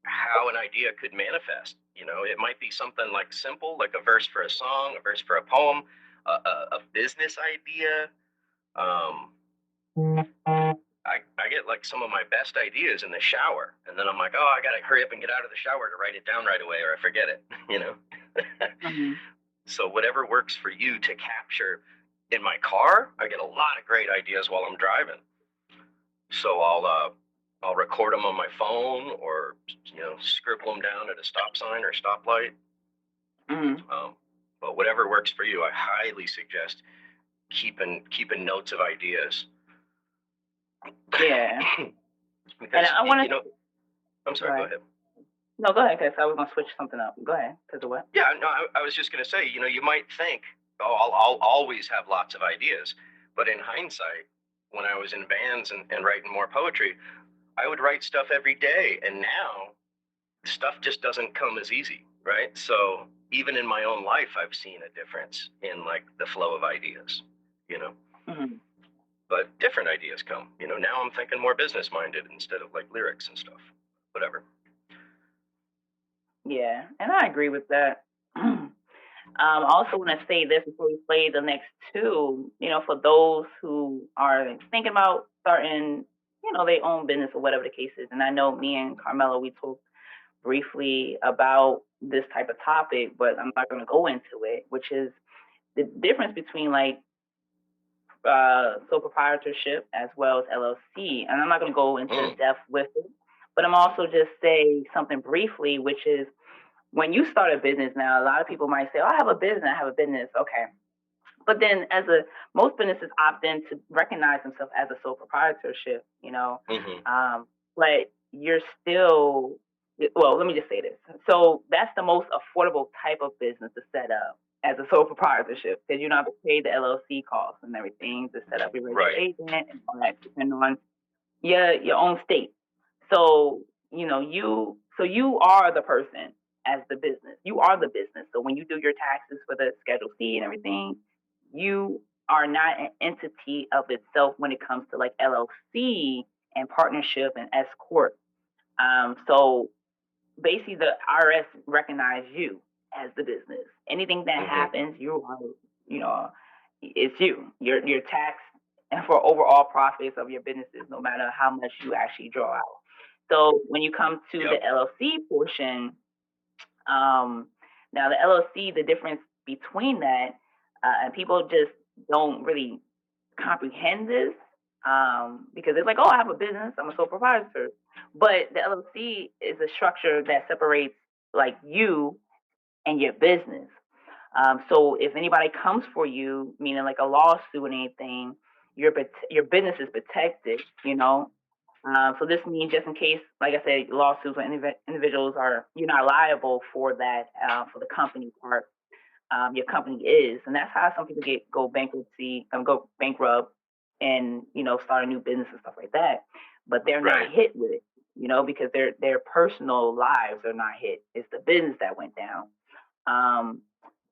how an idea could manifest. It might be something like simple, like a verse for a song, a verse for a poem, a business idea. I get like some of my best ideas in the shower, and then I'm like, oh, I gotta hurry up and get out of the shower to write it down right away, or I forget it. Mm-hmm. So whatever works for you to capture. In my car, I get a lot of great ideas while I'm driving. So I'll record them on my phone, or scribble them down at a stop sign or stoplight. Mm-hmm. But whatever works for you, I highly suggest keeping notes of ideas. Yeah. Because, and I want to. I'm sorry. Go ahead. No, go ahead, because I was gonna switch something up. Go ahead. Because of what? Yeah. No, I was just gonna say. You might think, oh, I'll always have lots of ideas, but in hindsight, when I was in bands and writing more poetry, I would write stuff every day. And now stuff just doesn't come as easy, right? So even in my own life, I've seen a difference in like the flow of ideas, you know. Mm-hmm. But different ideas come, you know. Now I'm thinking more business minded instead of like lyrics and stuff, whatever. Yeah, and I agree with that. I also want to say this before we play the next two, you know, for those who are thinking about starting, you know, their own business or whatever the case is. And I know me and Carmela, we talked briefly about this type of topic, but I'm not going to go into it, which is the difference between like sole proprietorship as well as LLC. And I'm not going to go into depth with it, but I'm also just say something briefly, which is when you start a business now, a lot of people might say, oh, I have a business. Okay. But then most businesses opt in to recognize themselves as a sole proprietorship, you know. But you're still, well, let me just say this. So that's the most affordable type of business to set up as a sole proprietorship, because you don't have to pay the LLC costs and everything to set up your registration and all that, depending on your own state. So, you know, you are the person as the business. You are the business. So when you do your taxes for the Schedule C and everything, you are not an entity of itself when it comes to like LLC and partnership and S corp. So basically, the IRS recognize you as the business. Anything that happens, you are, you know, it's you. Your tax and for overall profits of your businesses, no matter how much you actually draw out. So when you come to the LLC portion, now the LLC, the difference between that, and people just don't really comprehend this, because it's like, oh, I have a business, I'm a sole proprietor. But the LLC is a structure that separates like you and your business. So if anybody comes for you, meaning like a lawsuit or anything, your business is protected, you know. So this means just in case, like I said, lawsuits or individuals you're not liable for that, for the company part. Your company is, and that's how some people go bankrupt, and you know, start a new business and stuff like that. But they're not hit with it, you know, because their personal lives are not hit. It's the business that went down.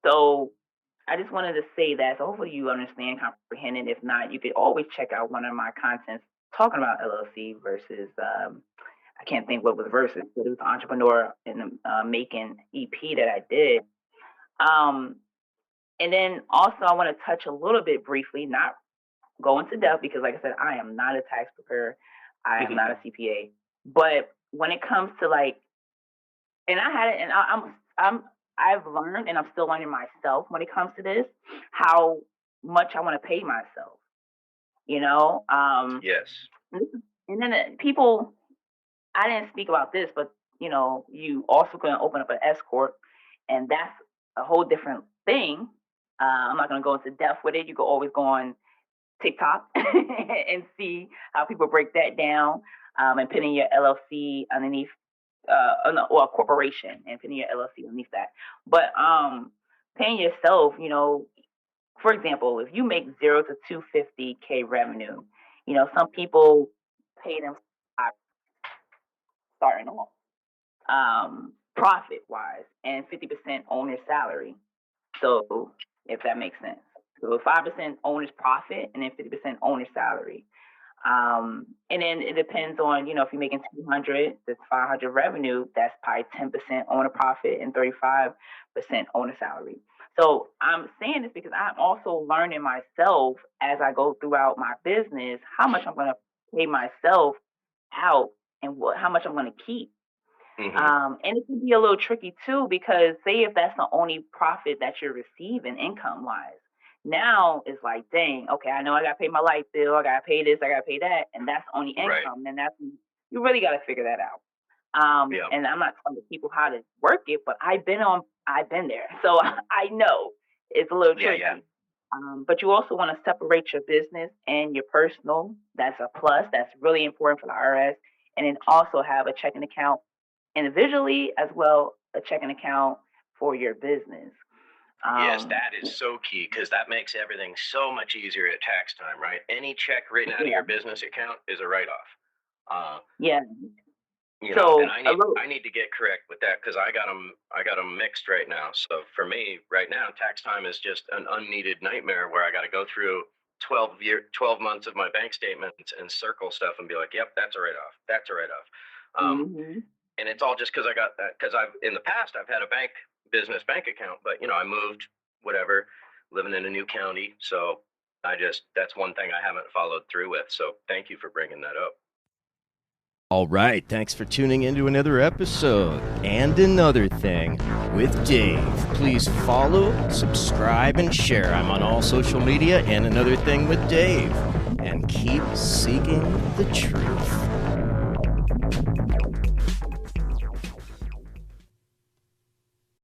So I just wanted to say that. So hopefully you understand, comprehend it. If not, you could always check out one of my contents talking about LLC versus. I can't think what was versus, but it was the entrepreneur in the making EP that I did. And then also I want to touch a little bit briefly, not go into depth, because like I said, I am not a tax preparer. I am not a CPA. But when it comes to like, and I had it, and I've learned, and I'm still learning myself when it comes to this, how much I want to pay myself. You know. Yes. And then people, I didn't speak about this, but you know, you also can open up an S corp, and that's a whole different thing. I'm not going to go into depth with it. You can always go on TikTok and see how people break that down, and put in your LLC underneath, or a corporation, and put in your LLC underneath that. But paying yourself, you know, for example, if you make 0 to 250K revenue, you know, some people pay them starting off, profit wise, and 50% owner's salary. So if that makes sense. So 5% owner's profit and then 50% owner's salary. And then it depends on, you know, if you're making 200 to 500 revenue, that's probably 10% owner profit and 35% owner salary. So I'm saying this because I'm also learning myself as I go throughout my business how much I'm going to pay myself out and how much I'm going to keep. And it can be a little tricky too, because say if that's the only profit that you're receiving income wise, now it's like, dang, okay, I know I gotta pay my light bill, I gotta pay this, I gotta pay that, and that's the only income. And that's, you really gotta figure that out. And I'm not telling people how to work it, but I've been there, so I know it's a little tricky. But you also want to separate your business and your personal. That's a plus. That's really important for the IRS. And then also have a checking account individually, as well a checking account for your business. Yes, that is so key because that makes everything so much easier at tax time, right? Any check written out of your business account is a write-off. Yeah. You So, know, and I need to get correct with that because I got them mixed right now. So for me, right now, tax time is just an unneeded nightmare where I got to go through 12 months of my bank statements and circle stuff and be like, yep, that's a write-off. That's a write-off. And it's all just because I got that, because in the past I've had a business bank account, but you know, I moved, whatever, living in a new county. So that's one thing I haven't followed through with. So thank you for bringing that up. All right, thanks for tuning into another episode and another thing with Dave. Please follow, subscribe, and share. I'm on all social media and Another Thing with Dave. And keep seeking the truth.